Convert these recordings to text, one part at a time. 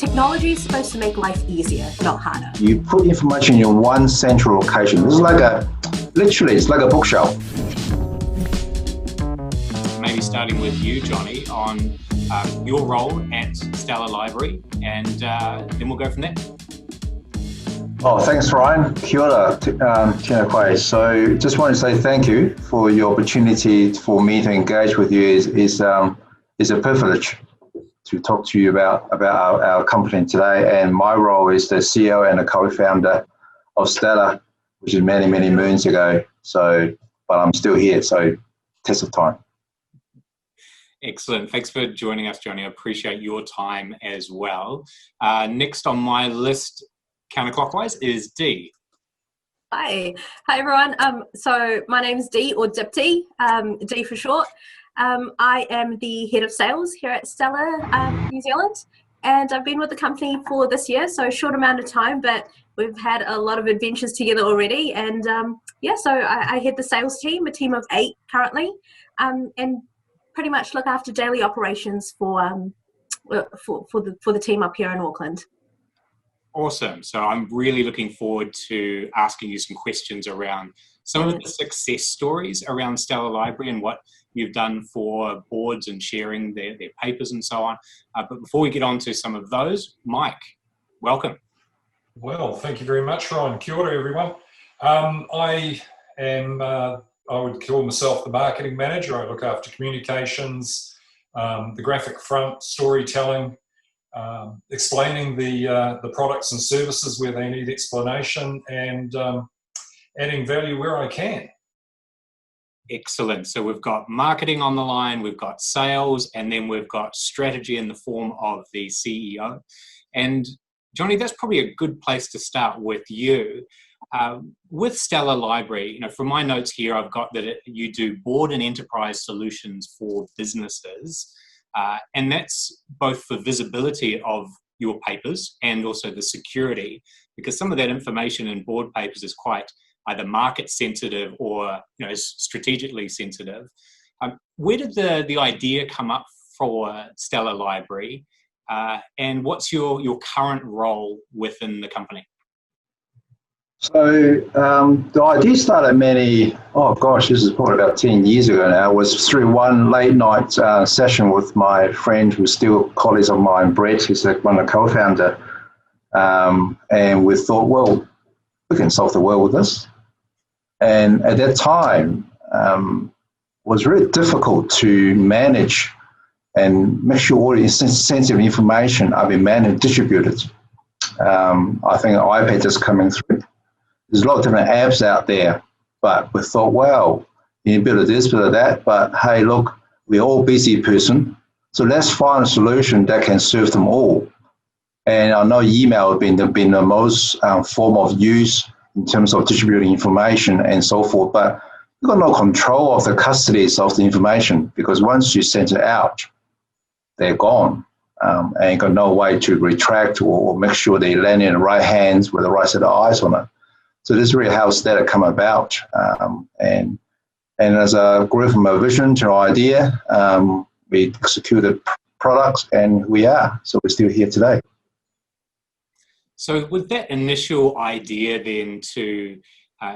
Technology is supposed to make life easier, not harder. You put information in one central location. This is literally, it's like a bookshelf. Maybe starting with you, Johnny, on your role at StellarLibrary, and then we'll go from there. Oh, thanks, Ryan. Kia ora, tēnā koe. So just want to say thank you for your opportunity for me to engage with you. Is a privilege to talk to you about our company today. And my role is the CEO and a co-founder of Stellar, which is many, many moons ago. So, but I'm still here, so test of time. Excellent. Thanks for joining us, Johnny. I appreciate your time as well. Next on my list, counterclockwise, is Dee. Hi everyone. So my name is Dee, or Dipti, Dee for short. I am the head of sales here at Stellar New Zealand, and I've been with the company for this year, so a short amount of time, but we've had a lot of adventures together already. And so I head the sales team, a team of 8 currently, and pretty much look after daily operations for the team up here in Auckland. Awesome. So I'm really looking forward to asking you some questions around some of the success stories around StellarLibrary and what you've done for boards and sharing their papers and so on. But before we get on to some of those, Mike, welcome. Well, thank you very much, Ryan. Kia ora, everyone. I would call myself the marketing manager. I look after communications, the graphic front, storytelling, explaining the products and services where they need explanation, and adding value where I can. Excellent. So we've got marketing on the line, we've got sales, and then we've got strategy in the form of the CEO. And Johnny, that's probably a good place to start with you. With StellarLibrary, from my notes here, I've got that you do board and enterprise solutions for businesses. And that's both for visibility of your papers and also the security, because some of that information in board papers is quite either market sensitive or strategically sensitive. Where did the idea come up for StellarLibrary, and what's your current role within the company? So the idea started this is probably about 10 years ago now. It was through one late night session with my friend who's still colleagues of mine, Brett, who's one of the co-founder. And we thought, well, we can solve the world with this. And at that time, it was really difficult to manage and make sure all the sensitive information are being managed and distributed. I think iPad is coming through. There's a lot of different apps out there, but we thought, well, you need a bit of this, bit of that, but hey, look, we're all busy person, so let's find a solution that can serve them all. And I know email has been the most form of use in terms of distributing information and so forth, but you've got no control of the custodies of the information, because once you send it out, they're gone. And you've got no way to retract or make sure they land in the right hands with the right set of eyes on it. So this is really how Stellar come about. And as a grew from a vision to an idea, we executed products, and we are. So we're still here today. So with that initial idea then to,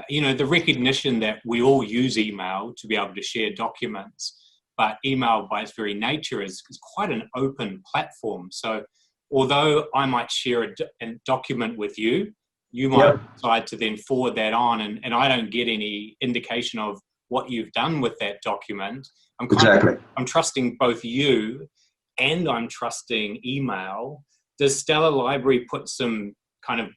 the recognition that we all use email to be able to share documents, but email by its very nature is quite an open platform. So although I might share a document with you, you might decide to then forward that on, and I don't get any indication of what you've done with that document. I'm trusting both you and I'm trusting email. Does StellarLibrary put some kind of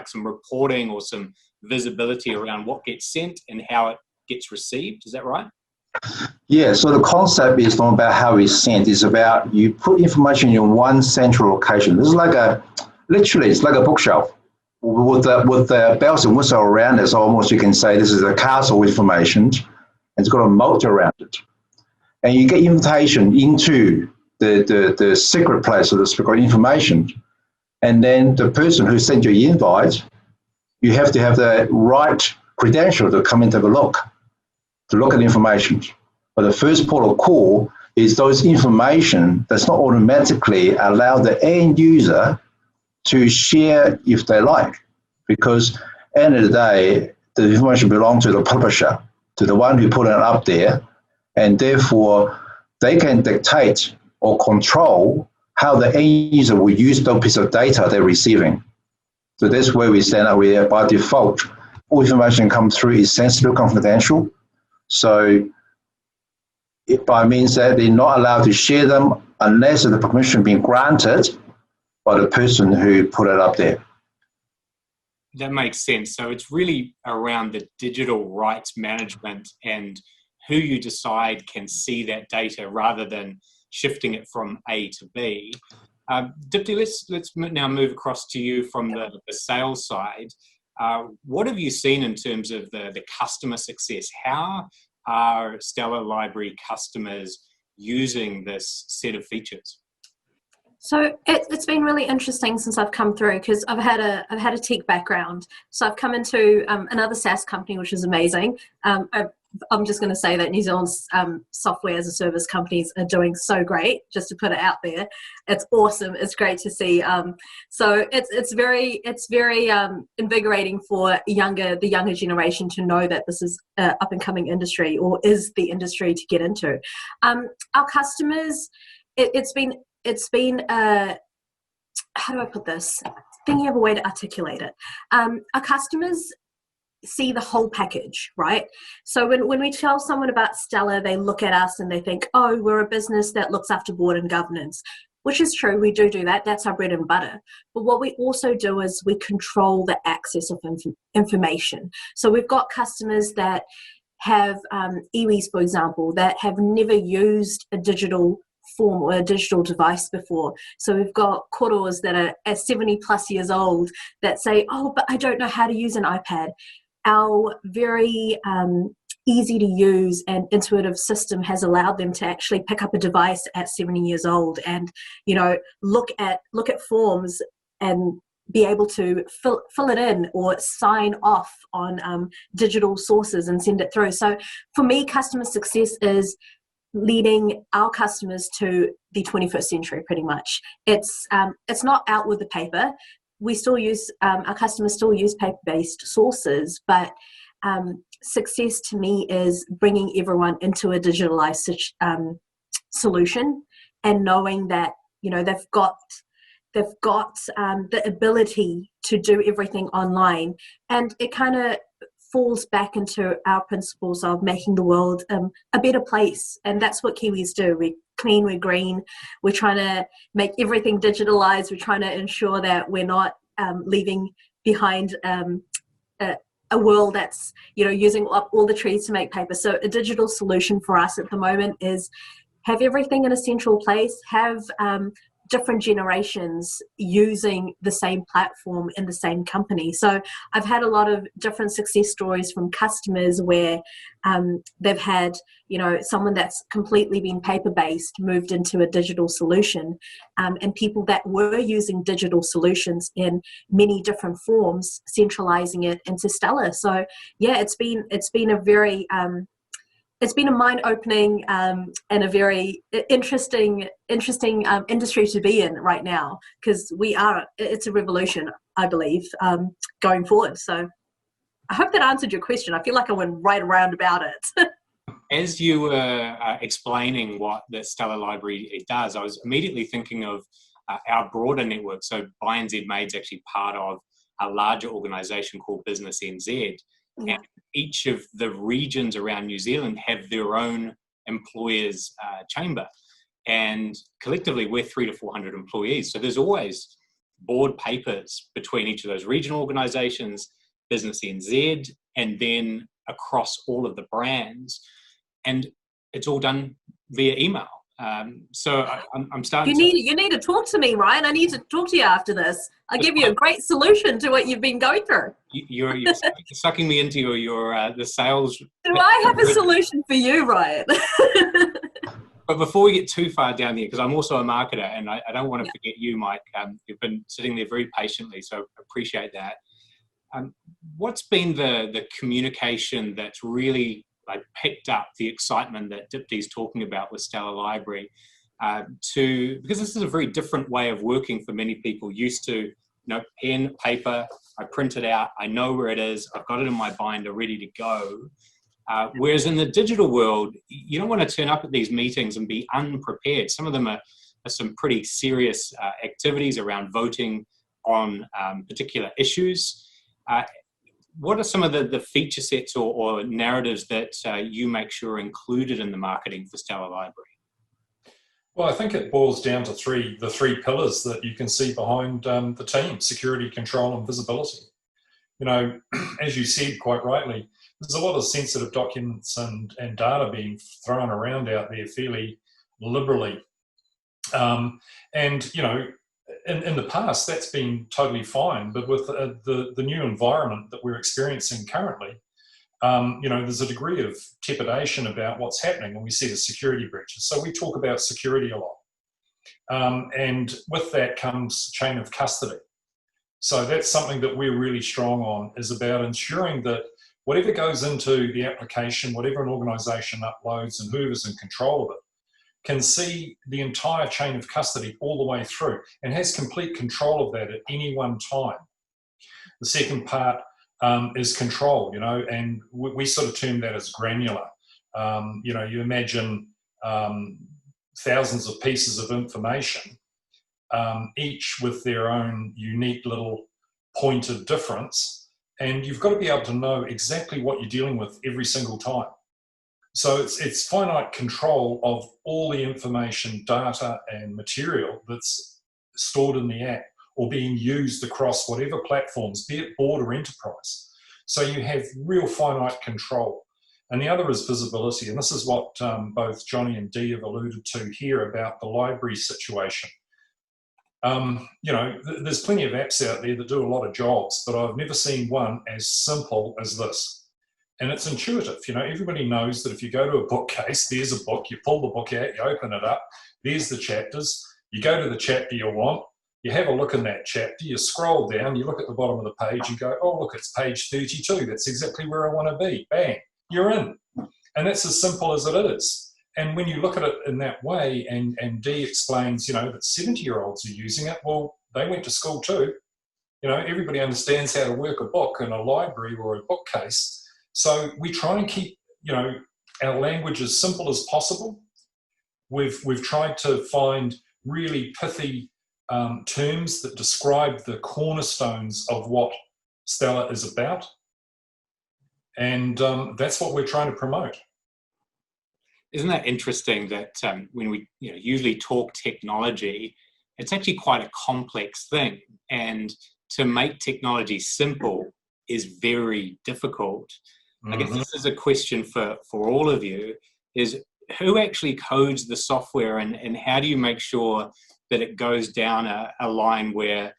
some reporting or some visibility around what gets sent and how it gets received? Is that right? Yeah, so the concept is not about how it's sent. It's about you put information in one central location. This is it's like a bookshelf. With the bells and whistles around it, almost you can say this is a castle information, and it's got a moat around it. And you get invitation into the secret place of the secret information. And then the person who sent you the invite, you have to have the right credential to come and have a look, to look at the information. But the first port of call, is those information that's not automatically allow the end user to share if they like, because end of the day, the information belongs to the publisher, to the one who put it up there, and therefore they can dictate or control how the end user will use those piece of data they're receiving. So that's where we stand up. We by default, all information comes through is sensitive, confidential. So it by means that they're not allowed to share them unless the permission being granted by the person who put it up there. That makes sense. So it's really around the digital rights management and who you decide can see that data rather than shifting it from A to B. Dipti, let's now move across to you from the sales side. What have you seen in terms of the customer success? How are StellarLibrary customers using this set of features? So it's been really interesting since I've come through, because I've had a tech background. So I've come into another SaaS company, which is amazing. I'm just going to say that New Zealand's software as a service companies are doing so great. Just to put it out there, it's awesome. It's great to see. So it's very invigorating for the younger generation to know that this is an up and coming industry, or is the industry to get into. Our customers, it's been how do I put this? Thinking of a way to articulate it. Our customers see the whole package, right? So when we tell someone about Stellar, they look at us and they think, oh, we're a business that looks after board and governance, which is true. We do that. That's our bread and butter. But what we also do is we control the access of information. So we've got customers that have iwis, for example, that have never used a digital form or a digital device before. So we've got koros that are 70 plus years old that say, oh, but I don't know how to use an iPad. Our very easy to use and intuitive system has allowed them to actually pick up a device at 70 years old and, look at forms and be able to fill it in or sign off on digital sources and send it through. So for me, customer success is leading our customers to the 21st century, pretty much. It's not out with the paper. We still use, our customers still use paper-based sources, but success to me is bringing everyone into a digitalized solution and knowing that, they've got the ability to do everything online. And it kind of falls back into our principles of making the world a better place. And that's what Kiwis do. We're clean, we're green, we're trying to make everything digitalized, we're trying to ensure that we're not leaving behind a world that's using up all the trees to make paper. So a digital solution for us at the moment is have everything in a central place, have different generations using the same platform in the same company. So I've had a lot of different success stories from customers where they've had, someone that's completely been paper-based moved into a digital solution, and people that were using digital solutions in many different forms, centralizing it into Stellar. So yeah, it's been a very it's been a mind-opening and a very interesting industry to be in right now, because it's a revolution, I believe, going forward. So I hope that answered your question. I feel like I went right around about it. As you were explaining what the StellarLibrary does, I was immediately thinking of our broader network. So Buy NZ Made's actually part of a larger organisation called Business NZ. Yeah. And each of the regions around New Zealand have their own employers' chamber. And collectively, we're 300 to 400 employees. So there's always board papers between each of those regional organisations, Business NZ, and then across all of the brands. And it's all done via email. So I'm starting You need to talk to me, Ryan. I need to talk to you after this. I'll give you a great solution to what you've been going through. You're sucking me into the sales. Do I have a solution for you, Ryan? But before we get too far down here, because I'm also a marketer and I don't want to forget you, Mike. You've been sitting there very patiently, so appreciate that. What's been the communication that's really picked up the excitement that Dipti's talking about with StellarLibrary, because this is a very different way of working for many people. Used to, pen, paper, I print it out, I know where it is, I've got it in my binder ready to go. Whereas in the digital world, you don't want to turn up at these meetings and be unprepared. Some of them are some pretty serious activities around voting on particular issues. What are some of the feature sets or narratives that you make sure are included in the marketing for StellarLibrary? Well, I think it boils down to the three pillars that you can see behind the team: security, control, and visibility. As you said quite rightly, there's a lot of sensitive documents and data being thrown around out there fairly liberally. In the past, that's been totally fine, but with the new environment that we're experiencing currently, there's a degree of trepidation about what's happening, and we see the security breaches. So we talk about security a lot. And with that comes chain of custody. So that's something that we're really strong on, is about ensuring that whatever goes into the application, whatever an organisation uploads and whoever's in control of it, can see the entire chain of custody all the way through and has complete control of that at any one time. The second part is control, and we sort of term that as granular. You imagine thousands of pieces of information, each with their own unique little point of difference, and you've got to be able to know exactly what you're dealing with every single time. So it's finite control of all the information, data, and material that's stored in the app or being used across whatever platforms, be it board or enterprise. So you have real finite control. And the other is visibility. And this is what both Johnny and Dee have alluded to here about the library situation. There's plenty of apps out there that do a lot of jobs, but I've never seen one as simple as this. And it's intuitive. Everybody knows that if you go to a bookcase, there's a book, you pull the book out, you open it up, there's the chapters, you go to the chapter you want, you have a look in that chapter, you scroll down, you look at the bottom of the page and go, oh, look, it's page 32. That's exactly where I want to be. Bang, you're in. And that's as simple as it is. And when you look at it in that way, and Dee explains, that 70-year-olds are using it, well, they went to school too. Everybody understands how to work a book in a library or a bookcase. So we try and keep, our language as simple as possible. We've tried to find really pithy terms that describe the cornerstones of what Stellar is about. And that's what we're trying to promote. Isn't that interesting that when we usually talk technology, it's actually quite a complex thing. And to make technology simple is very difficult. I guess this is a question for all of you, is who actually codes the software, and how do you make sure that it goes down a line where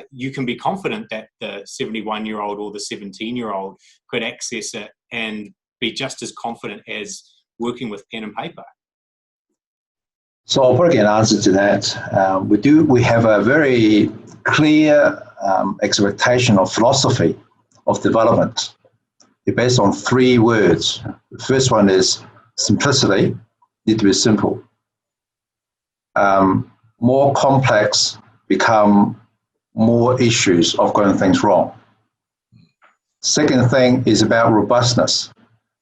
you can be confident that the 71-year-old or the 17-year-old could access it and be just as confident as working with pen and paper? So I'll probably get an answer to that. We have a very clear expectation of philosophy of development. It's based on 3 words. The first one is simplicity, need to be simple. More complex become more issues of getting things wrong. Second thing is about robustness.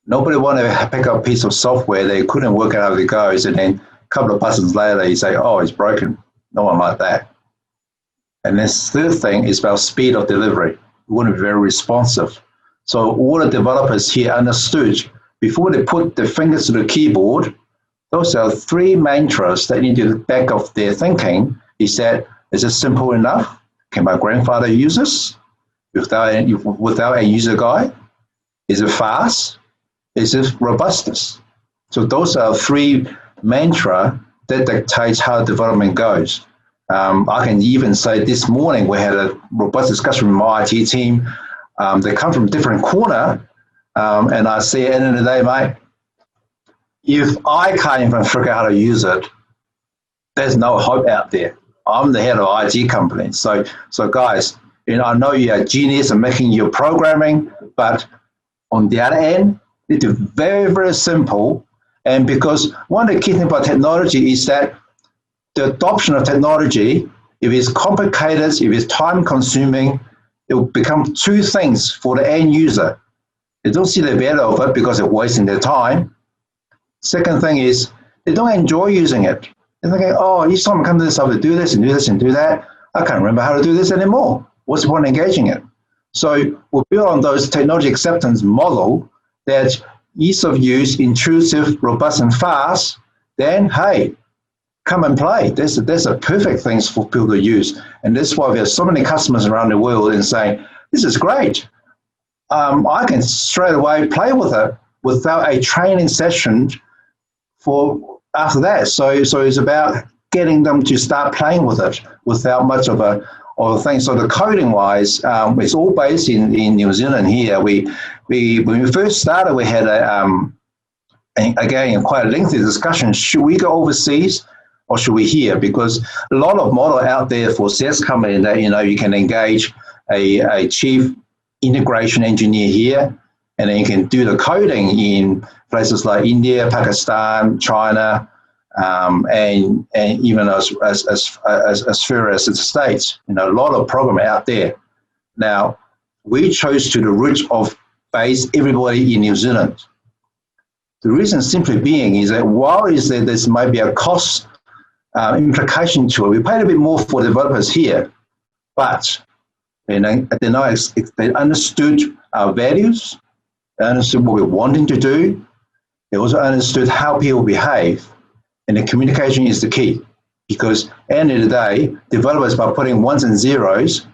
Nobody want to pick up a piece of software they couldn't work out how it goes, and then a couple of buttons later you say, oh, it's broken. No one like that. And this third thing is about speed of delivery. We want to be very responsive. So all the developers here understood, before they put their fingers to the keyboard, those are 3 mantras that need to back of their thinking. Is that, is it simple enough? Can my grandfather use this without a user guide? Is it fast? Is it robustness? So those are 3 mantra that dictates how development goes. I can even say this morning we had a robust discussion with my IT team. They come from different corner, and I say at the end of the day, mate, if I can't even figure out how to use it, there's no hope out there. I'm the head of IT company. So guys, I know you're a genius in making your programming, but on the other end, It's very, very simple. And because one of the key things about technology is that the adoption of technology, if it's complicated, if it's time consuming, it will become two things for the end user. They don't see the value of it because they're wasting their time. Second thing is they don't enjoy using it. They're thinking, oh, each time I come to this, I have to do this and do this and do that. I can't remember how to do this anymore. What's the point of engaging it? So we'll build on those technology acceptance model that ease of use, intrusive, robust, and fast. Then, hey, come and play. There's a perfect things for people to use. And that's why we have so many customers around the world and saying, this is great. I can straight away play with it without a training session for after that. So it's about getting them to start playing with it without much of a thing. So the coding wise, it's all based in New Zealand here. When we first started, we had again quite a lengthy discussion. Should we go overseas or should we here? Because a lot of model out there for sales company that you can engage a chief integration engineer here, and then you can do the coding in places like India, Pakistan, China, and even as far as the States. A lot of program out there. Now, we chose to the root of base everybody in New Zealand. The reason simply being is that while this might be a cost implication to it, we paid a bit more for developers here, but they understood our values, they understood what we're wanting to do, they also understood how people behave, and the communication is the key. Because at the end of the day, developers, by putting ones and zeros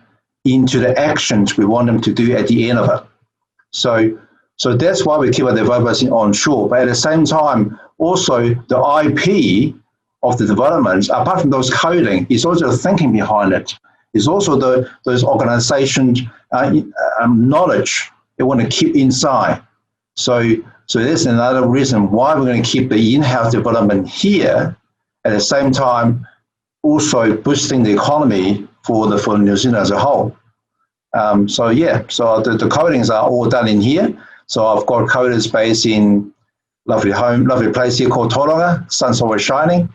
into the actions we want them to do at the end of it. So that's why we keep our developers onshore. But at the same time, also the IP of the developments, apart from those coding, is also the thinking behind it. It's also those organization knowledge they want to keep inside. So that's another reason why we're going to keep the in-house development here, at the same time also boosting the economy for New Zealand as a whole. So the codings are all done in here. So I've got coders based in lovely place here called Tauranga, sun's always shining,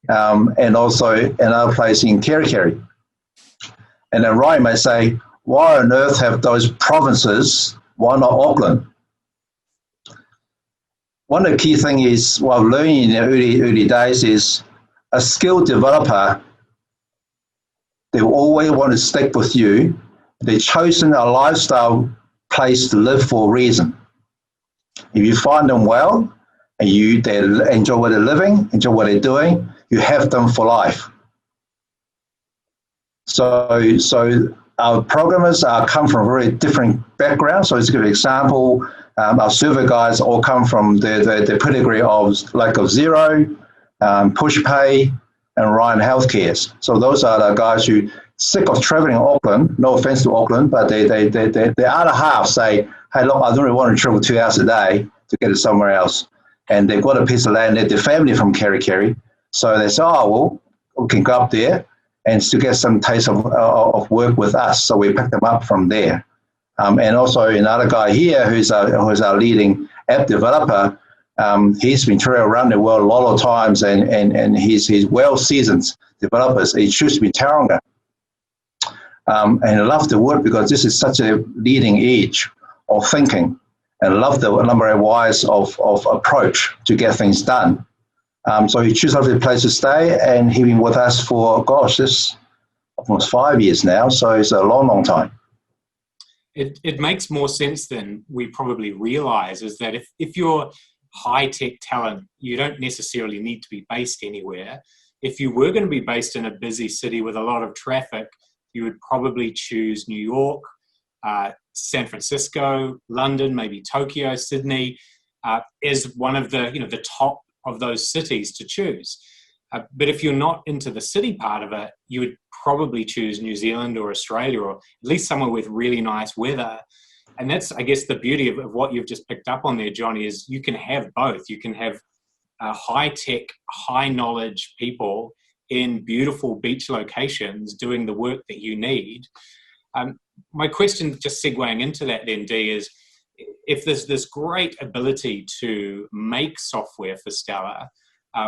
and also another place in Kerikeri. And then Ryan may say, why on earth have those provinces? Why not Auckland? One of the key things is, what I've learned in the early days is a skilled developer, they always want to stick with you. They've chosen a lifestyle place to live for a reason. If you find them well, and they enjoy what they're living, enjoy what they're doing, you have them for life. So our programmers come from very different backgrounds. So it's a good example. Our server guys all come from the pedigree of Xero, PushPay, and Ryan Healthcares. So those are the guys who sick of traveling in Auckland. No offense to Auckland, but the other half say, hey, look, I don't really want to travel 2 hours a day to get it somewhere else. And they've got a piece of land, their family from Kerikeri. So they say, oh, well, we can go up there and still get some taste of work with us. So we pick them up from there. And also another guy here who's our leading app developer, he's been traveling around the world a lot of times, and he's well-seasoned developers. He chooses to be Tauranga. And I love the work because this is such a leading edge of thinking, and I love the number of wise of approach to get things done. So he chooses a lovely place to stay, and he's been with us for, this almost 5 years now, so it's a long, long time. It makes more sense than we probably realize, is that if you're high-tech talent, you don't necessarily need to be based anywhere. If you were going to be based in a busy city with a lot of traffic, you would probably choose New York, San Francisco, London, maybe Tokyo, Sydney, as one of the top of those cities to choose. But if you're not into the city part of it, you would probably choose New Zealand or Australia, or at least somewhere with really nice weather. And that's, I guess, the beauty of what you've just picked up on there, Johnny, is you can have both. You can have high-tech, high-knowledge people in beautiful beach locations doing the work that you need. My question, just segueing into that then, Dee, is if there's this great ability to make software for Stellar,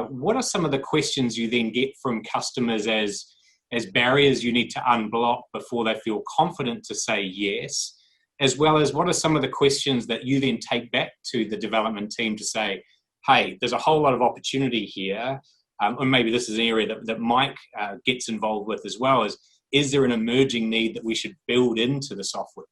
what are some of the questions you then get from customers as barriers you need to unblock before they feel confident to say yes, as well as what are some of the questions that you then take back to the development team to say, hey, there's a whole lot of opportunity here, or maybe this is an area that Mike gets involved with as well, is there an emerging need that we should build into the software?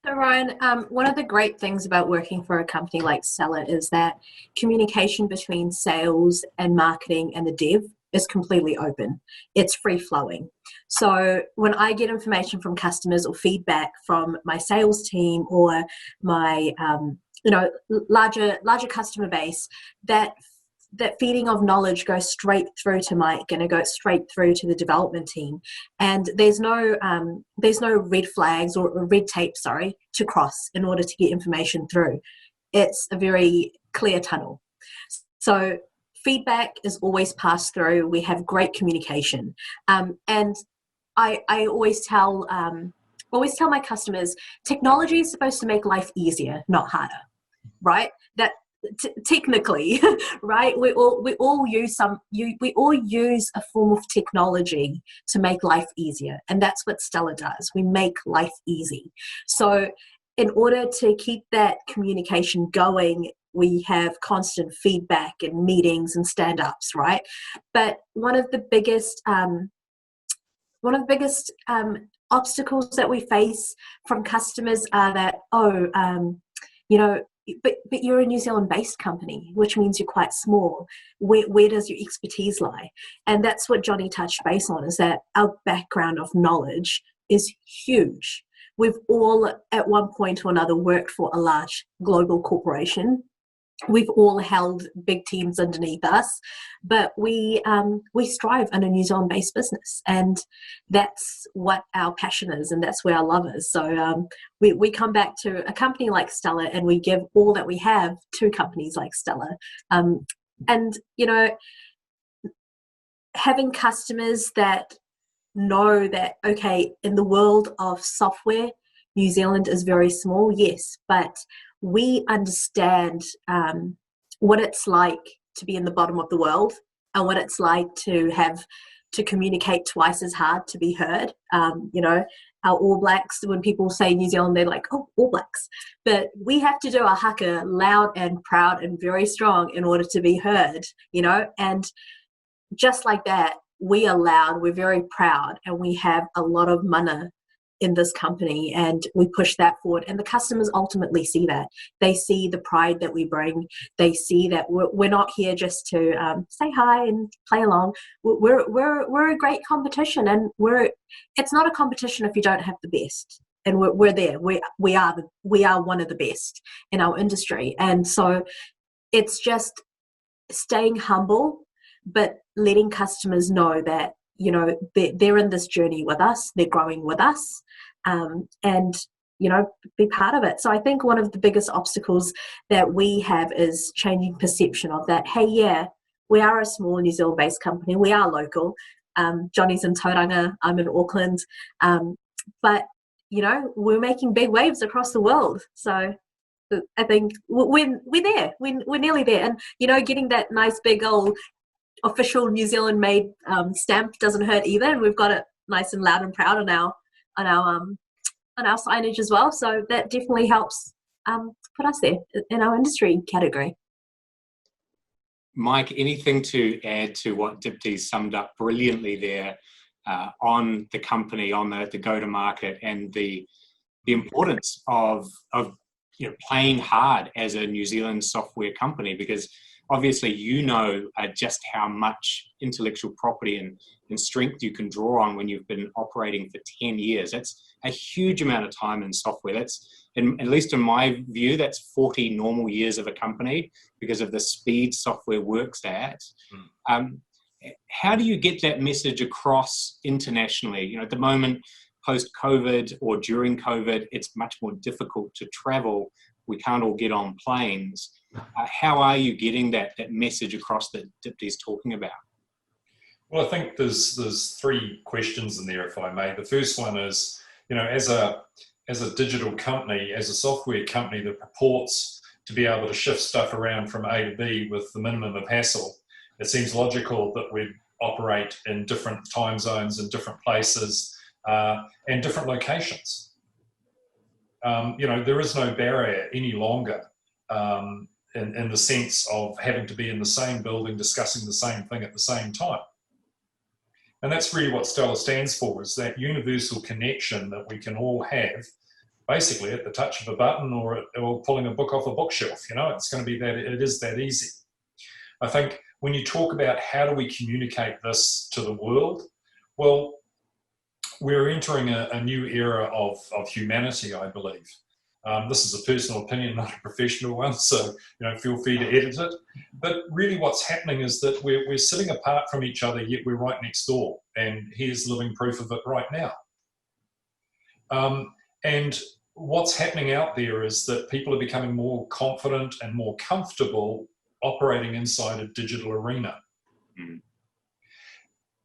So Ryan, one of the great things about working for a company like Stellar is that communication between sales and marketing and the dev is completely open. It's free flowing. So when I get information from customers or feedback from my sales team or my larger customer base, that feeding of knowledge goes straight through to Mike and it goes straight through to the development team. And there's no red flags or red tape, to cross in order to get information through. It's a very clear tunnel. So feedback is always passed through. We have great communication. And I always tell my customers, technology is supposed to make life easier, not harder, right? That technically, right? We all use a form of technology to make life easier, and that's what Stellar does. We make life easy. So in order to keep that communication going, we have constant feedback and meetings and stand-ups, right? But one of the biggest obstacles that we face from customers are that, but you're a New Zealand-based company, which means you're quite small. Where does your expertise lie? And that's what Johnny touched base on, is that our background of knowledge is huge. We've all, at one point or another, worked for a large global corporation. We've all held big teams underneath us, but we strive in a New Zealand-based business, and that's what our passion is, and that's where our love is. So we come back to a company like Stellar, and we give all that we have to companies like Stellar. And having customers that know that, okay, in the world of software, New Zealand is very small, yes, but we understand what it's like to be in the bottom of the world and what it's like to have to communicate twice as hard to be heard. Our All Blacks, when people say New Zealand, they're like, oh, All Blacks. But we have to do our haka loud and proud and very strong in order to be heard, and just like that, we are loud, we're very proud, and we have a lot of mana in this company, and we push that forward, and the customers ultimately see that. They see the pride that we bring. They see that we're not here just to say hi and play along. We're a great competition, and it's not a competition if you don't have the best, and we're there. We are one of the best in our industry, and so it's just staying humble, but letting customers know that they're in this journey with us, they're growing with us, and be part of it. So I think one of the biggest obstacles that we have is changing perception of that. Hey, yeah, we are a small New Zealand-based company, we are local. Johnny's in Tauranga, I'm in Auckland, but we're making big waves across the world. So I think we're there, we're nearly there, and getting that nice big old official New Zealand made stamp doesn't hurt either, and we've got it nice and loud and proud on our signage as well, so that definitely helps put us there in our industry category. Mike, anything to add to what Dipti summed up brilliantly there on the company, on the go-to-market, and the importance of playing hard as a New Zealand software company, because obviously just how much intellectual property and strength you can draw on when you've been operating for 10 years. That's a huge amount of time in software. That's, at least in my view, that's 40 normal years of a company because of the speed software works at. How do you get that message across internationally? At the moment, post-COVID or during COVID, it's much more difficult to travel. We can't all get on planes. How are you getting that message across that Dipti's talking about? Well, I think there's three questions in there, if I may. The first one is, as as a digital company, as a software company that purports to be able to shift stuff around from A to B with the minimum of hassle, it seems logical that we operate in different time zones and different places and different locations. There is no barrier any longer in the sense of having to be in the same building discussing the same thing at the same time. And that's really what Stellar stands for, is that universal connection that we can all have basically at the touch of a button or pulling a book off a bookshelf. It's going to be that, it is that easy. I think when you talk about how do we communicate this to the world, well, we're entering a new era of humanity, I believe. This is a personal opinion, not a professional one, so feel free to edit it. But really what's happening is that we're sitting apart from each other, yet we're right next door, and here's living proof of it right now. And what's happening out there is that people are becoming more confident and more comfortable operating inside a digital arena. Mm.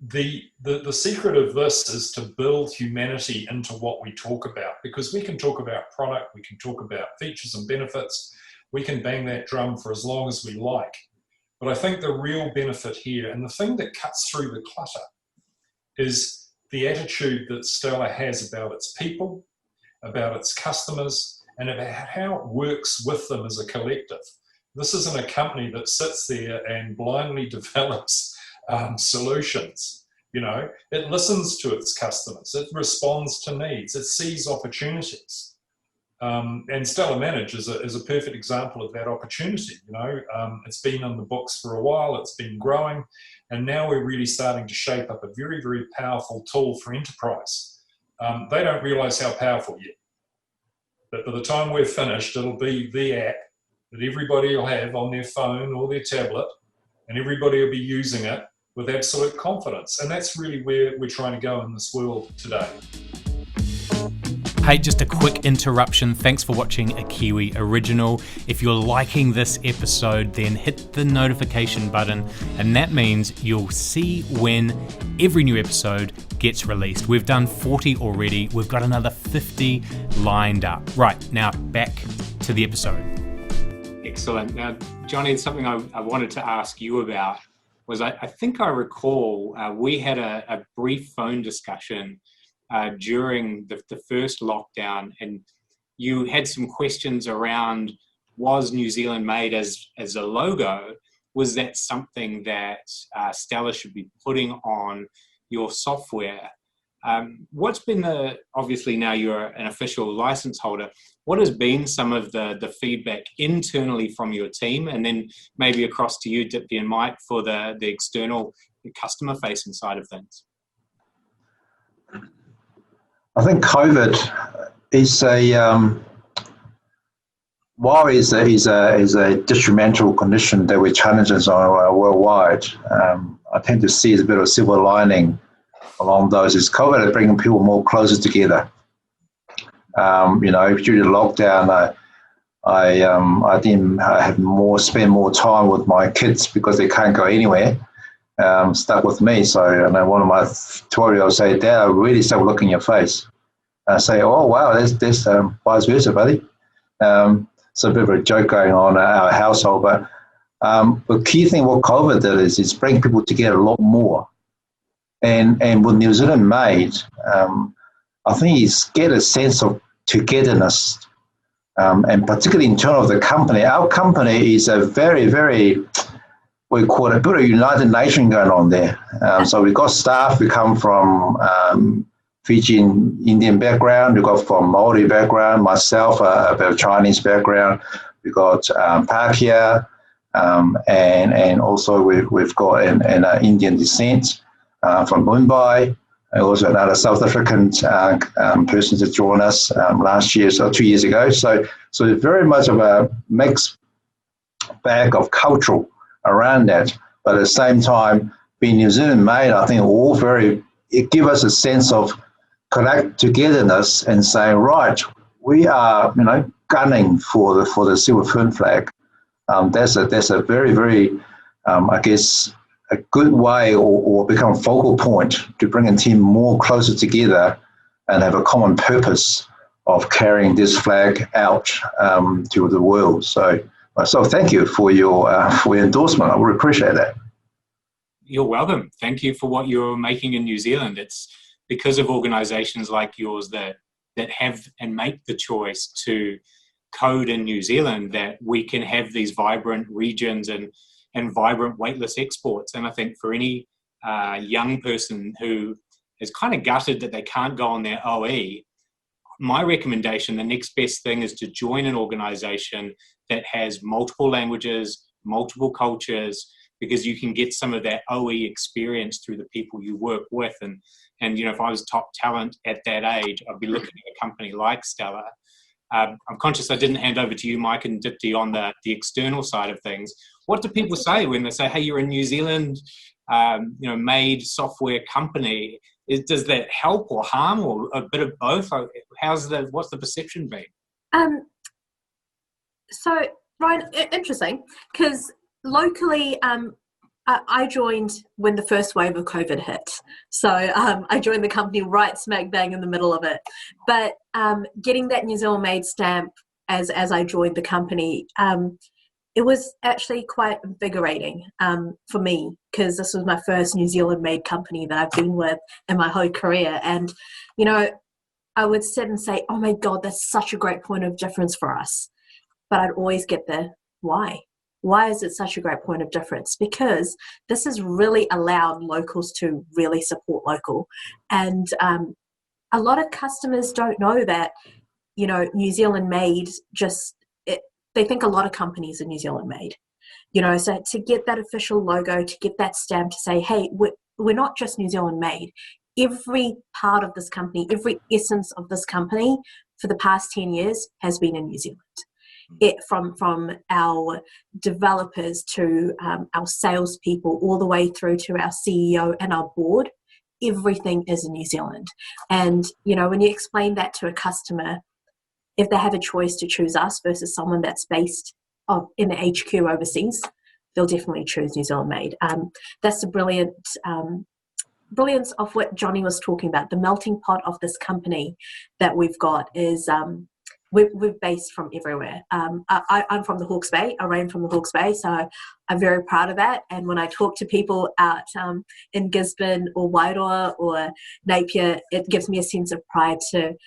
The secret of this is to build humanity into what we talk about, because we can talk about product, we can talk about features and benefits, we can bang that drum for as long as we like. But I think the real benefit here, and the thing that cuts through the clutter, is the attitude that Stellar has about its people, about its customers, and about how it works with them as a collective. This isn't a company that sits there and blindly develops solutions. It listens to its customers, it responds to needs, it sees opportunities. And Stellar Manage is a perfect example of that opportunity. It's been on the books for a while, it's been growing, and now we're really starting to shape up a very, very powerful tool for enterprise. They don't realize how powerful yet, but by the time we're finished, it'll be the app that everybody will have on their phone or their tablet, and everybody will be using it with absolute confidence. And that's really where we're trying to go in this world today. Hey, just a quick interruption. Thanks for watching a Kiwi Original. If you're liking this episode, then hit the notification button, and that means you'll see when every new episode gets released. We've done 40 already. We've got another 50 lined up. Right, now back to the episode. Excellent. Now, Johnny, something I wanted to ask you about was I think I recall we had a brief phone discussion during the first lockdown, and you had some questions around, was New Zealand made as a logo? Was that something that Stellar should be putting on your software? What's been obviously now you're an official license holder, what has been some of the feedback internally from your team, and then maybe across to you, Dipti and Mike, for the external customer facing side of things? I think COVID is while is a detrimental condition that we challenges on worldwide. I tend to see as a bit of a silver lining along those. Is COVID is bringing people more closer together. Due to the lockdown, I didn't spend more time with my kids because they can't go anywhere. Stuck with me. So, one of my 12-year-olds say, "Dad, I really start looking at your face." I say, "Oh wow, there's vice versa, buddy." So a bit of a joke going on in our household, but the key thing what COVID did is bring people together a lot more. And with New Zealand made, I think you get a sense of togetherness, and particularly in terms of the company. Our company is a very, very, we call it a bit of United Nation going on there. So we've got staff who come from Fijian Indian background, we've got from Maori background, myself a bit of Chinese background, we've got Pakeha, and also we've got an Indian descent from Mumbai, and also another South African person to join us last year, so 2 years ago. So it's very much of a mixed bag of cultural around that, but at the same time, being New Zealand made, I think it gives us a sense of togetherness and saying, right, we are, gunning for the silver fern flag. That's a very, very, I guess, a good way or become a focal point to bring a team more closer together and have a common purpose of carrying this flag out to the world. So thank you for your endorsement. I would appreciate that. You're welcome. Thank you for what you're making in New Zealand. It's because of organisations like yours that have and make the choice to code in New Zealand that we can have these vibrant regions and vibrant weightless exports. And I think for any young person who is kind of gutted that they can't go on their OE, my recommendation, the next best thing is to join an organisation that has multiple languages, multiple cultures, because you can get some of that OE experience through the people you work with. And you know, if I was top talent at that age, I'd be looking at a company like Stellar. I'm conscious I didn't hand over to you, Mike and Dipti, on the external side of things. What do people say when they say, hey, you're a New Zealand made software company? Does that help or harm, or a bit of both? What's the perception been? So, Ryan, interesting, because locally, I joined when the first wave of COVID hit. So I joined the company right smack bang in the middle of it. But getting that New Zealand made stamp as I joined the company, it was actually quite invigorating for me, because this was my first New Zealand made company that I've been with in my whole career. And, you know, I would sit and say, oh my God, that's such a great point of difference for us. But I'd always get the why. Why is it such a great point of difference? Because this has really allowed locals to really support local. And a lot of customers don't know that, you know, New Zealand made they think a lot of companies are New Zealand made. You know, so to get that official logo, to get that stamp to say, hey, we're not just New Zealand made. Every part of this company, every essence of this company for the past 10 years has been in New Zealand. From our developers to our salespeople, all the way through to our CEO and our board, everything is in New Zealand. And, you know, when you explain that to a customer, if they have a choice to choose us versus someone that's based in the HQ overseas, they'll definitely choose New Zealand made. That's the brilliance of what Johnny was talking about. The melting pot of this company that we've got is we're based from everywhere. I'm from the Hawke's Bay. I reign from the Hawke's Bay, so I'm very proud of that. And when I talk to people out in Gisborne or Wairoa or Napier, it gives me a sense of pride to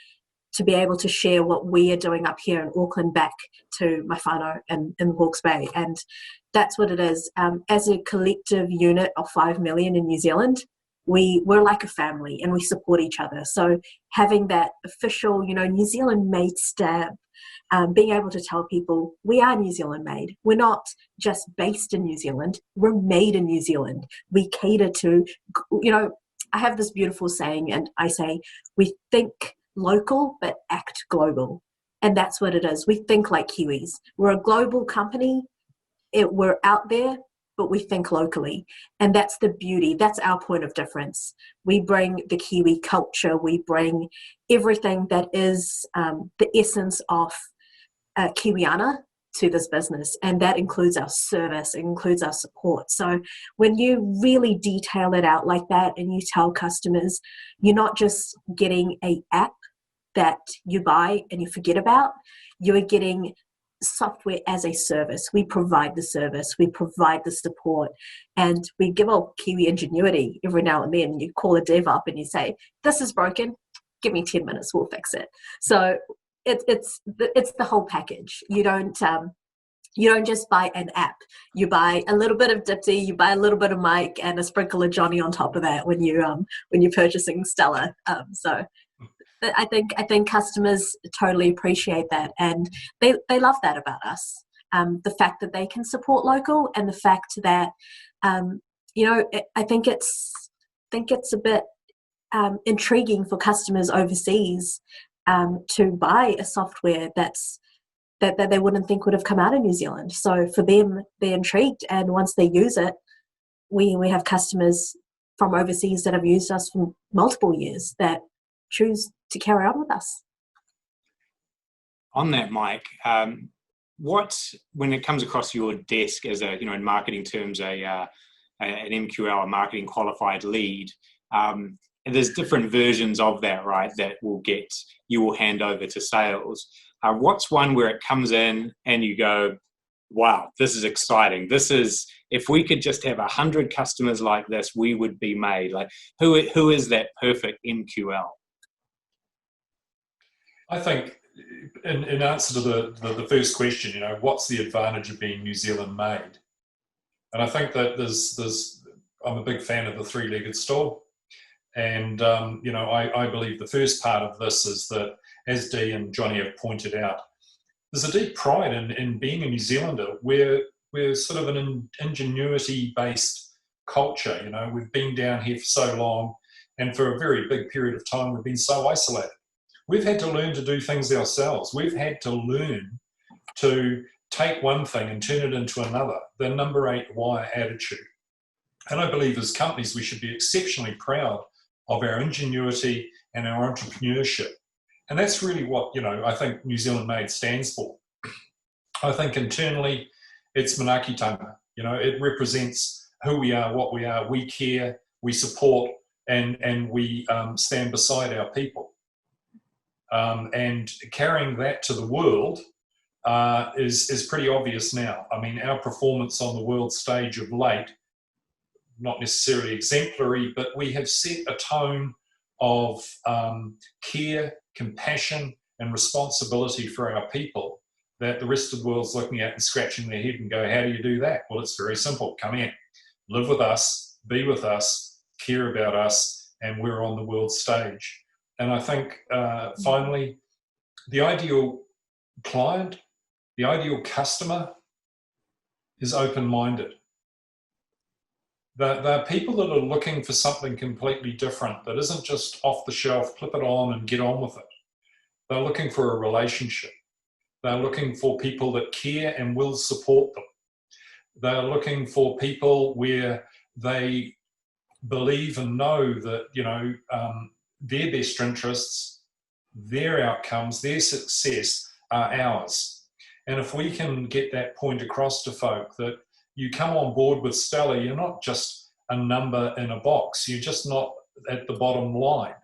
be able to share what we are doing up here in Auckland back to my whānau in Hawke's Bay. And that's what it is. As a collective unit of 5 million in New Zealand, we're like a family and we support each other. So having that official, you know, New Zealand made stamp, being able to tell people we are New Zealand made. We're not just based in New Zealand, we're made in New Zealand. We cater to, you know, I have this beautiful saying, and I say, we think local but act global. And that's what it is. We think like Kiwis. We're a global company. We're out there, but we think locally. And that's the beauty. That's our point of difference. We bring the Kiwi culture. We bring everything that is the essence of Kiwiana to this business. And that includes our service, it includes our support. So when you really detail it out like that and you tell customers, you're not just getting an app that you buy and you forget about, you're getting software as a service. We provide the service, we provide the support, and we give our Kiwi ingenuity every now and then. You call a dev up and you say, this is broken, give me 10 minutes, we'll fix it. So it's the whole package. You don't just buy an app. You buy a little bit of Dipti, you buy a little bit of Mike, and a sprinkle of Johnny on top of that when you're purchasing Stellar. So I think customers totally appreciate that, and they love that about us. The fact that they can support local, and the fact that I think it's a bit intriguing for customers overseas to buy a software that they wouldn't think would have come out of New Zealand. So for them, they're intrigued, and once they use it, we have customers from overseas that have used us for multiple years that choose to carry on with us. On that, Mike, when it comes across your desk as a, in marketing terms, an MQL, a marketing qualified lead, and there's different versions of that, right, that you will hand over to sales. What's one where it comes in and you go, wow, this is exciting. If we could just have 100 customers like this, we would be made. Like, who is that perfect MQL? I think in answer to the first question, what's the advantage of being New Zealand made? And I think that I'm a big fan of the three-legged stool. And, I believe the first part of this is that, as Dee and Johnny have pointed out, there's a deep pride in being a New Zealander. We're sort of an ingenuity-based culture. We've been down here for so long, and for a very big period of time, we've been so isolated. We've had to learn to do things ourselves. We've had to learn to take one thing and turn it into another, the number 8 wire attitude. And I believe as companies, we should be exceptionally proud of our ingenuity and our entrepreneurship. And that's really what, I think New Zealand Made stands for. I think internally, it's manaakitanga. It represents who we are, what we are. We care, we support, and we stand beside our people. And carrying that to the world is pretty obvious now. I mean, our performance on the world stage of late, not necessarily exemplary, but we have set a tone of care, compassion, and responsibility for our people that the rest of the world's looking at and scratching their head and go, how do you do that? Well, it's very simple. Come in, live with us, be with us, care about us, and we're on the world stage. And I think, finally, the ideal client, the ideal customer is open-minded. They're people that are looking for something completely different, that isn't just off the shelf, clip it on and get on with it. They're looking for a relationship. They're looking for people that care and will support them. They're looking for people where they believe and know that, their best interests, their outcomes, their success are ours. And if we can get that point across to folk that you come on board with Stellar, you're not just a number in a box. You're just not at the bottom line.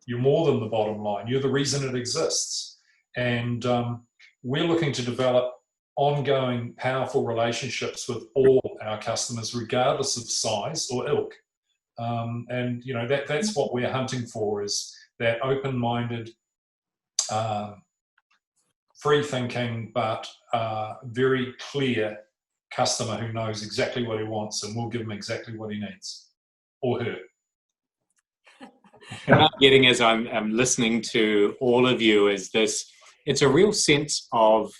You're more than the bottom line. You're the reason it exists. And we're looking to develop ongoing, powerful relationships with all our customers, regardless of size or ilk. And that's what we're hunting for, is that open-minded, free-thinking, but very clear customer who knows exactly what he wants, and we'll give him exactly what he needs, or her. What I'm getting as I'm listening to all of you is this: it's a real sense of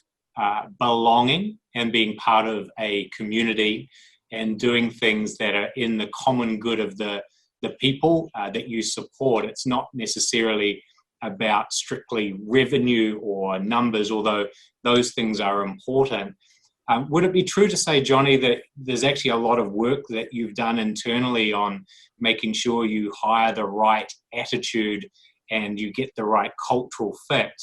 belonging and being part of a community and doing things that are in the common good of the people that you support. It's not necessarily about strictly revenue or numbers, although those things are important. Would it be true to say, Johnny, that there's actually a lot of work that you've done internally on making sure you hire the right attitude and you get the right cultural fit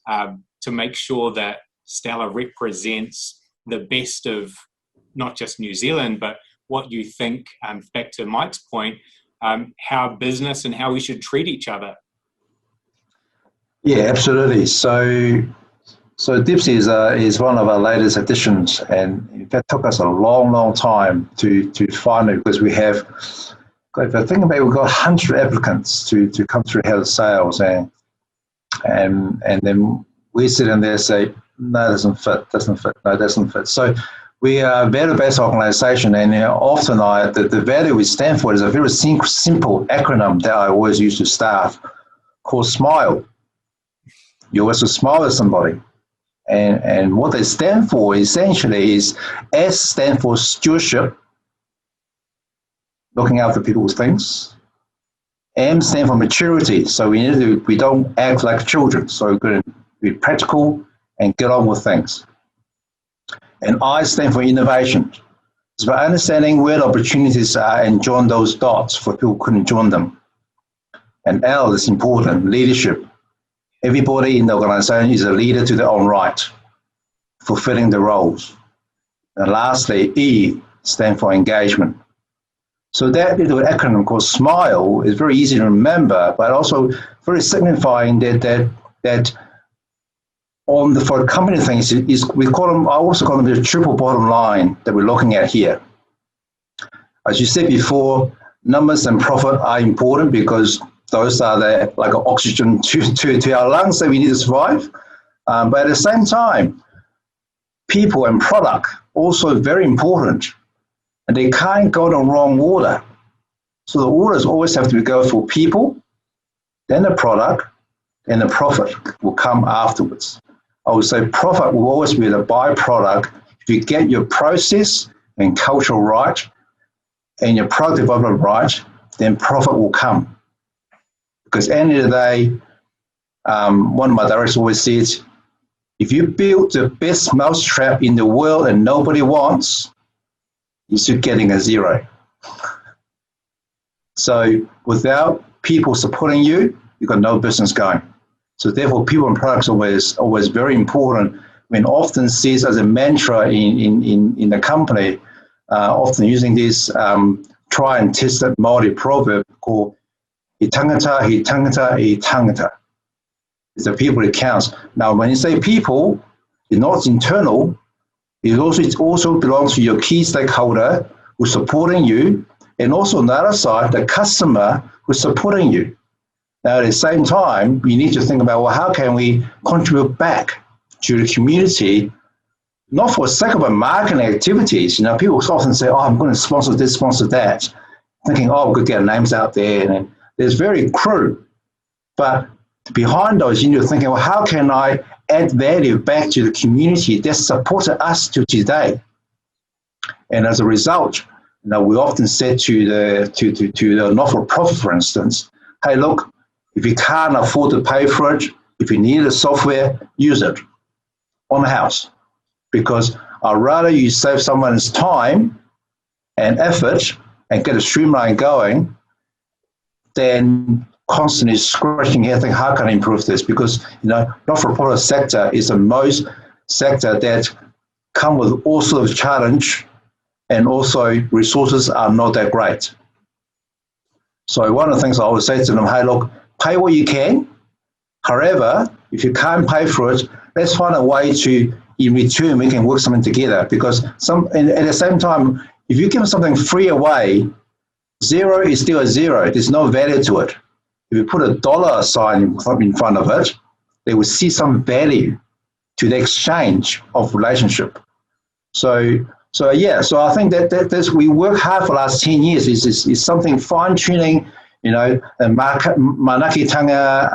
to make sure that Stellar represents the best of not just New Zealand, but what you think, back to Mike's point, how business and how we should treat each other? Yeah, absolutely. So Dipti is one of our latest additions, and in fact took us a long time to find it, because we have, if I think about it, we've got 100 applicants to come through head of sales, and then we sit in there and say, no, doesn't fit, no, doesn't fit. So we are a value-based organisation, and often the value we stand for is a very simple acronym that I always use to staff, called SMILE. You always smile at somebody. And what they stand for essentially is, S stand for stewardship, looking after people's things. M stand for maturity, so we don't act like children, so we're going to be practical and get on with things. And I stand for innovation. It's about understanding where the opportunities are and join those dots for people who couldn't join them. And L is important, leadership. Everybody in the organization is a leader to their own right, fulfilling the roles. And lastly, E stands for engagement. So that little acronym called SMILE is very easy to remember, but also very signifying that on the for company things is we call them. I also call them the triple bottom line that we're looking at here. As you said before, numbers and profit are important because those are like oxygen to our lungs that we need to survive. But at the same time, people and product also very important, and they can't go in the wrong order. So the orders always have to go for people, then the product, and the profit will come afterwards. I would say profit will always be the byproduct. If you get your process and culture right and your product development right, then profit will come. Because at the end of the day, one of my directors always says, if you build the best mousetrap in the world and nobody wants, you're still getting a zero. So without people supporting you, you've got no business going. So therefore, people and products are always very important. When often sees as a mantra in the company, often using this try and test it Māori proverb called he tangata, he tangata, he tangata. It's the people that counts. Now, when you say people, it's not internal. It also belongs to your key stakeholder who's supporting you, and also on the other side, the customer who's supporting you. Now, at the same time, you need to think about, well, how can we contribute back to the community, not for the sake of marketing activities. You know, people often say, oh, I'm going to sponsor this, sponsor that, thinking, oh, we could get names out there. And it's very crude. But behind those, you need to think, well, how can I add value back to the community that supported us to today? And as a result, you know, we often said to the not-for-profit, for instance, hey, look, if you can't afford to pay for it, if you need the software, use it on the house. Because I'd rather you save someone's time and effort and get a streamline going than constantly scratching your head thinking, how can I improve this? Because, you know, not-for-profit sector is the most sector that come with all sorts of challenge, and also resources are not that great. So one of the things I always say to them, hey, look, pay what you can. However, if you can't pay for it, let's find a way to, in return, we can work something together. Because at the same time, if you give something free away, zero is still a zero. There's no value to it. If you put a dollar sign in front of it, they will see some value to the exchange of relationship. So I think that we work hard for the last 10 years. Is something fine-tuning, you know, the manakitanga,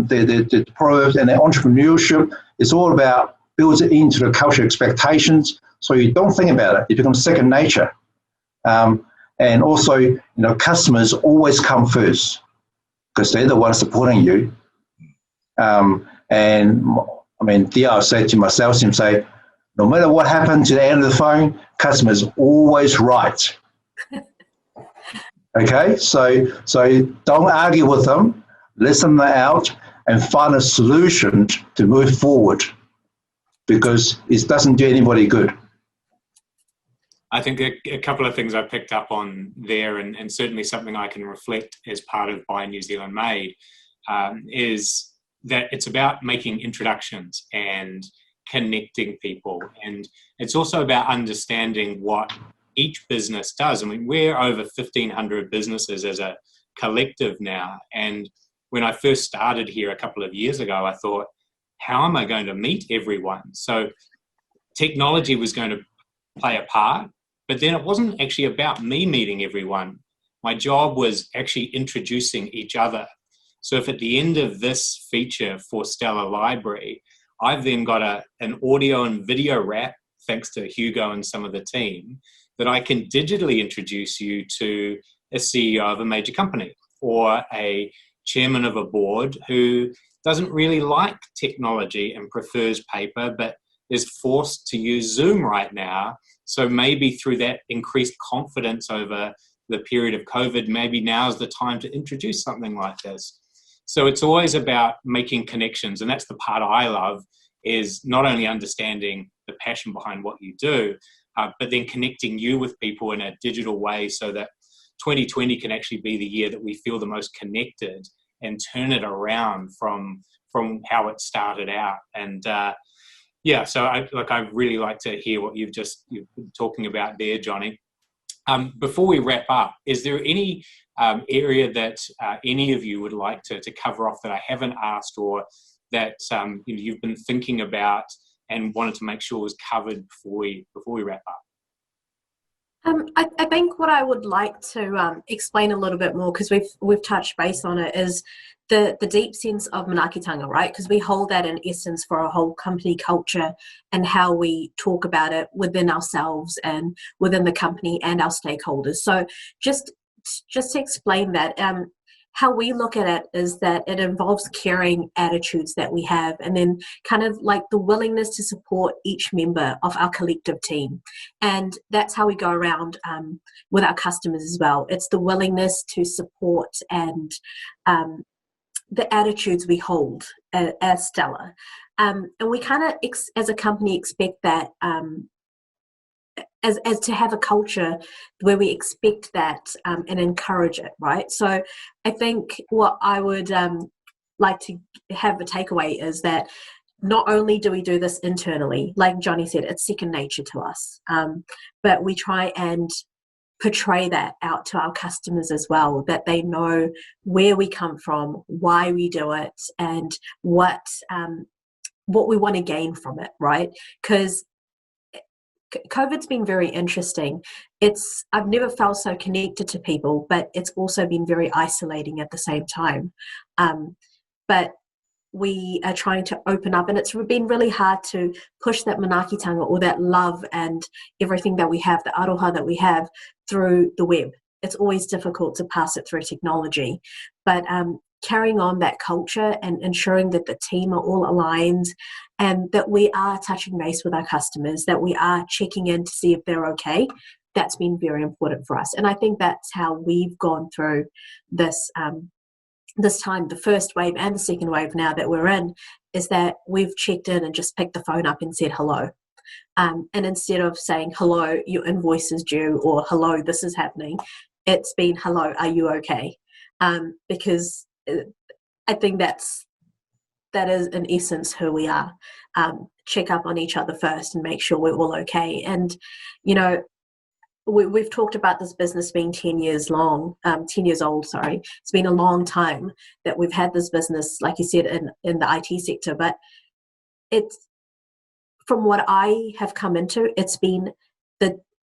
the proverbs and the entrepreneurship. It's all about building into the cultural expectations. So you don't think about it. It becomes second nature. And also, you know, customers always come first because they're the ones supporting you. And I mean, I say to my sales team, say, no matter what happened to the end of the phone, customer's always right. Okay, so don't argue with them, listen them out, and find a solution to move forward, because it doesn't do anybody good. I think a couple of things I picked up on there, and certainly something I can reflect as part of Buy New Zealand Made, is that it's about making introductions and connecting people. And it's also about understanding what each business does. I mean, we're over 1,500 businesses as a collective now. And when I first started here a couple of years ago, I thought, how am I going to meet everyone? So technology was going to play a part, but then it wasn't actually about me meeting everyone. My job was actually introducing each other. So if at the end of this feature for StellarLibrary, I've then got an audio and video wrap, thanks to Hugo and some of the team, that I can digitally introduce you to a CEO of a major company or a chairman of a board who doesn't really like technology and prefers paper, but is forced to use Zoom right now. So maybe through that increased confidence over the period of COVID, maybe now's the time to introduce something like this. So it's always about making connections. And that's the part I love, is not only understanding the passion behind what you do, but then connecting you with people in a digital way so that 2020 can actually be the year that we feel the most connected and turn it around from how it started out. And yeah, so I really like to hear what you've been talking about there, Johnny. Before we wrap up, is there any area that any of you would like to cover off that I haven't asked, or that you've been thinking about and wanted to make sure was covered before we wrap up? I think what I would like to explain a little bit more, because we've touched base on it, is the deep sense of manaakitanga, right? Because we hold that in essence for our whole company culture and how we talk about it within ourselves and within the company and our stakeholders. So just to explain that, how we look at it is that it involves caring attitudes that we have, and then kind of like the willingness to support each member of our collective team. And that's how we go around with our customers as well. It's the willingness to support and the attitudes we hold as Stellar. And we kind of, as a company, expect that as to have a culture where we expect that and encourage it, right? So I think what I would like to have a takeaway is that not only do we do this internally, like Johnny said, it's second nature to us, but we try and portray that out to our customers as well, that they know where we come from, why we do it, and what we want to gain from it, right? Because COVID's been very interesting. I've never felt so connected to people, but it's also been very isolating at the same time. But we are trying to open up, and it's been really hard to push that manaakitanga, or that love and everything that we have, the aroha that we have, through the web. It's always difficult to pass it through technology, but carrying on that culture and ensuring that the team are all aligned and that we are touching base with our customers, that we are checking in to see if they're okay, that's been very important for us. And I think that's how we've gone through this this time, the first wave and the second wave now that we're in, is that we've checked in and just picked the phone up and said hello. And instead of saying, hello, your invoice is due, or hello, this is happening, it's been, hello, are you okay? Because I think that is in essence who we are. Check up on each other first and make sure we're all okay. And, you know, we've talked about this business being 10 years old, sorry. It's been a long time that we've had this business, like you said, in the IT sector, but it's, from what I have come into, it's been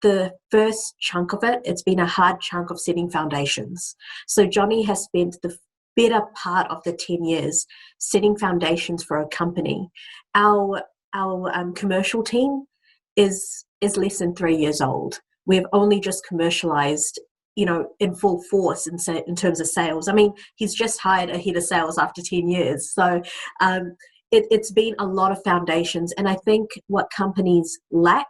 the first chunk of it, it's been a hard chunk of setting foundations. So Johnny has spent the better part of the 10 years setting foundations for a company. Our commercial team is less than 3 years old. We've only just commercialized, you know, in full force in terms of sales. I mean, he's just hired a head of sales after 10 years. So it's been a lot of foundations. And I think what companies lack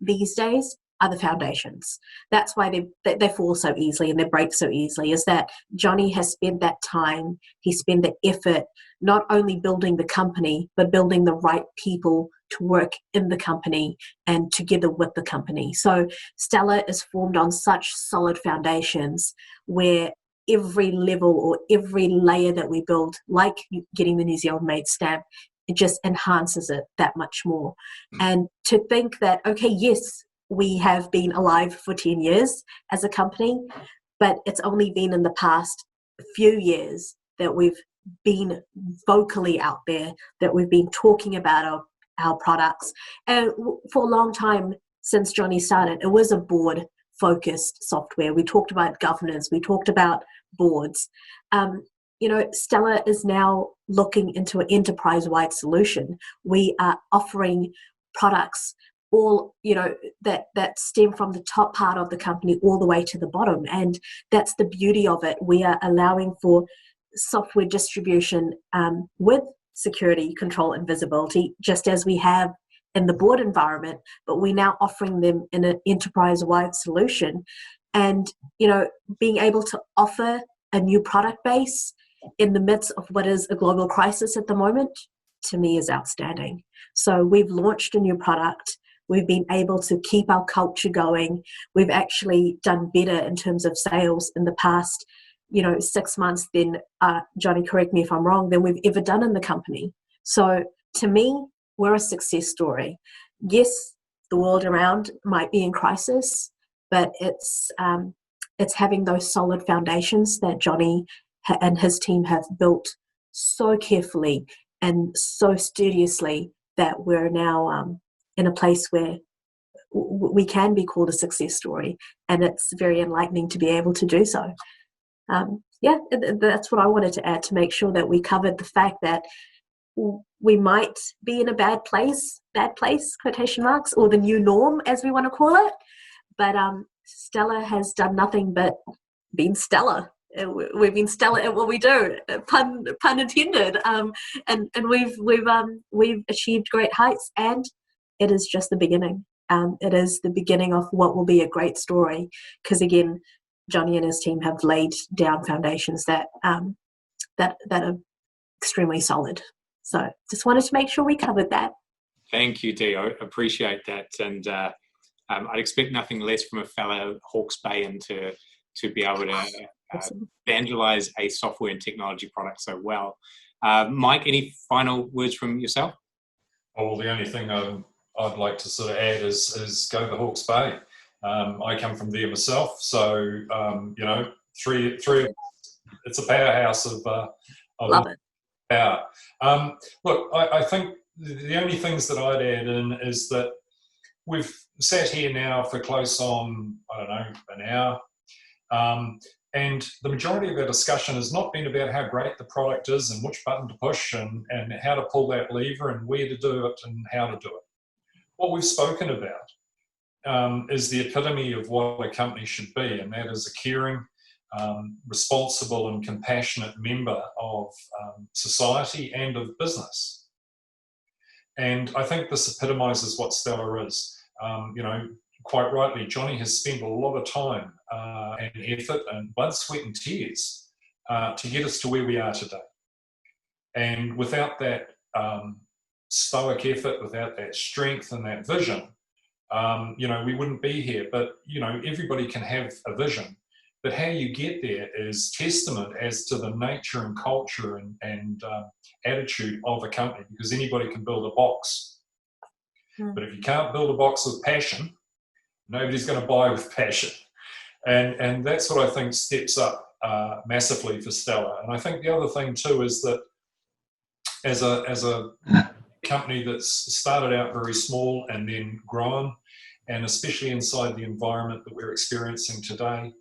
these days are the foundations. That's why they fall so easily and they break so easily, is that Johnny has spent that time, he spent the effort, not only building the company, but building the right people to work in the company and together with the company. So Stellar is formed on such solid foundations where every level or every layer that we build, like getting the New Zealand made stamp, it just enhances it that much more. And to think that, okay, yes, we have been alive for 10 years as a company, but it's only been in the past few years that we've been vocally out there, that we've been talking about our products. And for a long time since Johnny started, it was a board focused software. We talked about governance, we talked about boards. You know, Stellar is now looking into an enterprise-wide solution. We are offering products all, you know, that stem from the top part of the company all the way to the bottom. And that's the beauty of it. We are allowing for software distribution with security, control, and visibility, just as we have in the board environment, but we're now offering them in an enterprise-wide solution. And, you know, being able to offer a new product base in the midst of what is a global crisis at the moment, to me, is outstanding. So we've launched a new product. We've been able to keep our culture going. We've actually done better in terms of sales in the past, 6 months than, Johnny, correct me if I'm wrong, than we've ever done in the company. So to me, we're a success story. Yes, the world around might be in crisis, but it's having those solid foundations that Johnny and his team have built so carefully and so studiously that we're now in a place where we can be called a success story, and it's very enlightening to be able to do so. That's what I wanted to add, to make sure that we covered the fact that we might be in a bad place, quotation marks, or the new norm, as we want to call it. But Stellar has done nothing but been stellar. We've been stellar at what we do, pun intended. And we've achieved great heights, and it is just the beginning. It is the beginning of what will be a great story, because again, Johnny and his team have laid down foundations that are extremely solid. So just wanted to make sure we covered that. Thank you, Dee. I appreciate that. And I'd expect nothing less from a fellow Hawke's Bayan to be able to evangelize a software and technology product so well. Mike, any final words from yourself? Well, the only thing I'd like to sort of add is go to Hawke's Bay. I come from there myself, so three. It's a powerhouse of Love it. Power. Look, I think the only things that I'd add in is that we've sat here now for close on, an hour, and the majority of our discussion has not been about how great the product is and which button to push and how to pull that lever and where to do it and how to do it. What we've spoken about is the epitome of what a company should be, and that is a caring, responsible and compassionate member of society and of business. And I think this epitomizes what Stellar is. Quite rightly, Johnny has spent a lot of time and effort and blood, sweat and tears to get us to where we are today. And without that stoic effort, without that strength and that vision, we wouldn't be here. But, everybody can have a vision. But how you get there is testament as to the nature and culture and attitude of a company, because anybody can build a box. But if you can't build a box with passion, nobody's going to buy with passion. And that's what I think steps up massively for Stellar. And I think the other thing too is that as a company that's started out very small and then grown, and especially inside the environment that we're experiencing today,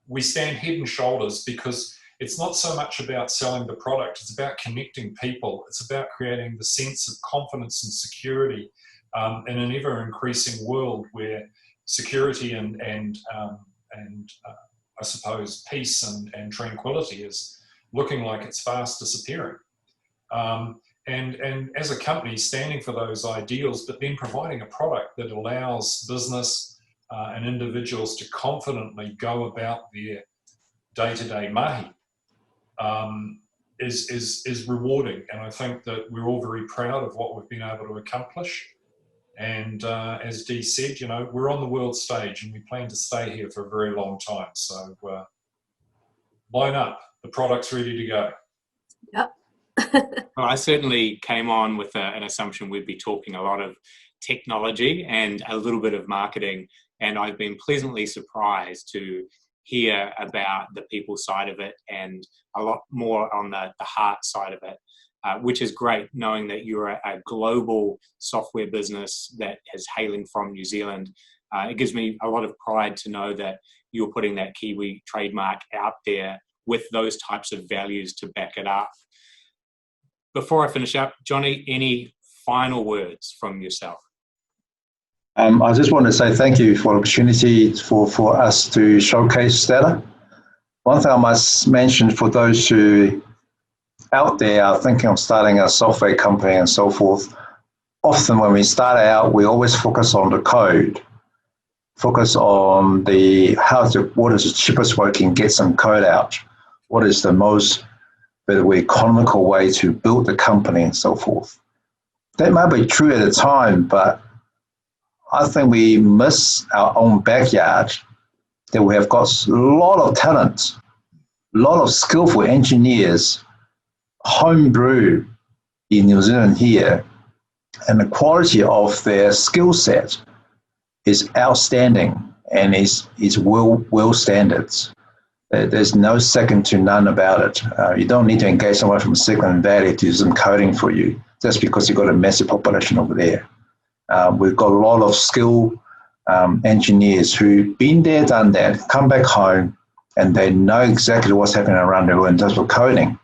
we stand head and shoulders, because it's not so much about selling the product, it's about connecting people. It's about creating the sense of confidence and security in an ever-increasing world where security and I suppose peace and tranquility is looking like it's fast disappearing. And as a company, standing for those ideals, but then providing a product that allows business and individuals to confidently go about their day-to-day mahi is rewarding. And I think that we're all very proud of what we've been able to accomplish. And as Dee said, we're on the world stage and we plan to stay here for a very long time. So line up, the product's ready to go. Yep. Well, I certainly came on with an assumption we'd be talking a lot of technology and a little bit of marketing, and I've been pleasantly surprised to hear about the people side of it and a lot more on the heart side of it, which is great, knowing that you're a global software business that is hailing from New Zealand. It gives me a lot of pride to know that you're putting that Kiwi trademark out there with those types of values to back it up. Before I finish up, Johnny, any final words from yourself? I just want to say thank you for the opportunity for us to showcase Stellar. One thing I must mention for those who out there are thinking of starting a software company and so forth, often when we start out, we always focus on the code, focus on what is the cheapest way we can get some code out, what is the most economical way to build the company and so forth. That might be true at the time, but I think we miss our own backyard, that we have got a lot of talent, a lot of skillful engineers, homebrew in New Zealand here, and the quality of their skill set is outstanding and is world standards. There's no second to none about it. You don't need to engage someone from Silicon Valley to do some coding for you, just because you've got a massive population over there. We've got a lot of skilled engineers who've been there, done that, come back home, and they know exactly what's happening around the world in terms of coding.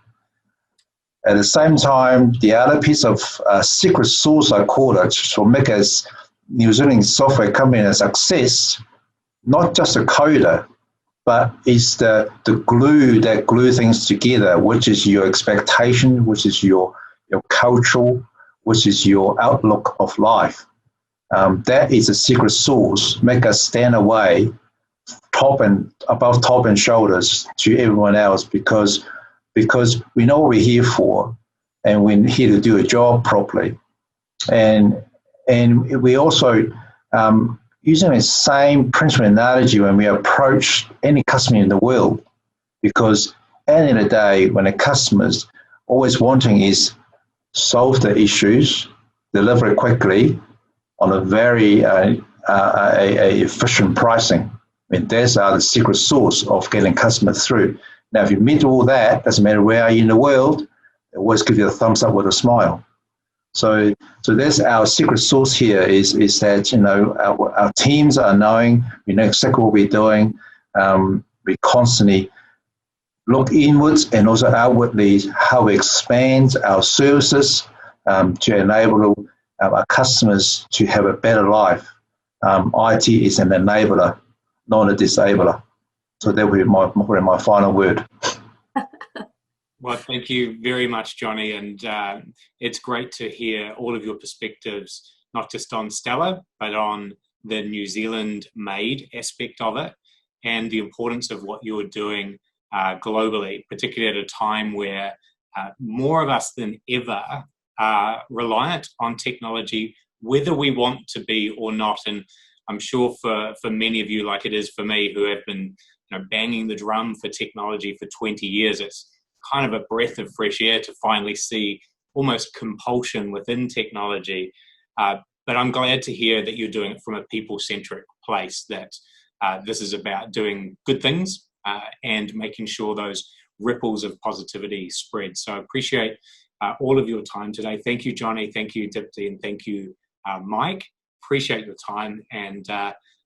At the same time, the other piece of secret sauce, I call it, to make us New Zealand software company a success, not just a coder, but it's the glue that glue things together, which is your expectation, which is your cultural, which is your outlook of life. That is a secret sauce, make us stand away above top and shoulders to everyone else, because we know what we're here for, and we're here to do a job properly. And we also using the same principle analogy when we approach any customer in the world, because at the end of the day, when a customer's always wanting is solve the issues, deliver it quickly on a very efficient pricing. I mean, that's the secret sauce of getting customers through. Now, if you meet all that, doesn't matter where are you in the world, it always give you a thumbs up with a smile. So that's our secret sauce here is that, our teams are knowing, we know exactly what we're doing. We constantly look inwards and also outwardly how we expand our services to enable our customers to have a better life. IT is an enabler, not a disabler. So that would be my final word. Well, thank you very much, Johnny. And it's great to hear all of your perspectives, not just on Stellar, but on the New Zealand made aspect of it and the importance of what you're doing globally, particularly at a time where more of us than ever are reliant on technology, whether we want to be or not. And I'm sure for many of you, like it is for me, who have been banging the drum for technology for 20 years, it's kind of a breath of fresh air to finally see almost compulsion within technology. But I'm glad to hear that you're doing it from a people-centric place, that this is about doing good things and making sure those ripples of positivity spread. So I appreciate all of your time today. Thank you, Johnny. Thank you, Dipti. And thank you, Mike. Appreciate your time and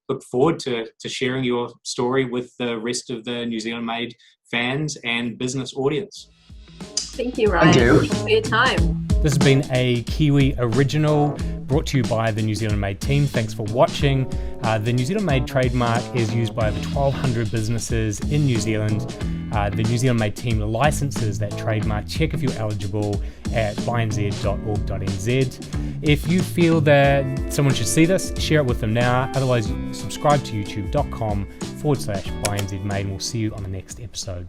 look forward to sharing your story with the rest of the New Zealand Made fans and business audience. Thank you, Ryan. Thank you. Thanks for your time. This has been a Kiwi original brought to you by the New Zealand Made team. Thanks for watching. The New Zealand Made trademark is used by over 1,200 businesses in New Zealand. The New Zealand Made team licenses that trademark. Check if you're eligible at bynz.org.nz. If you feel that someone should see this, share it with them now. Otherwise, subscribe to youtube.com/bynzmade, and we'll see you on the next episode.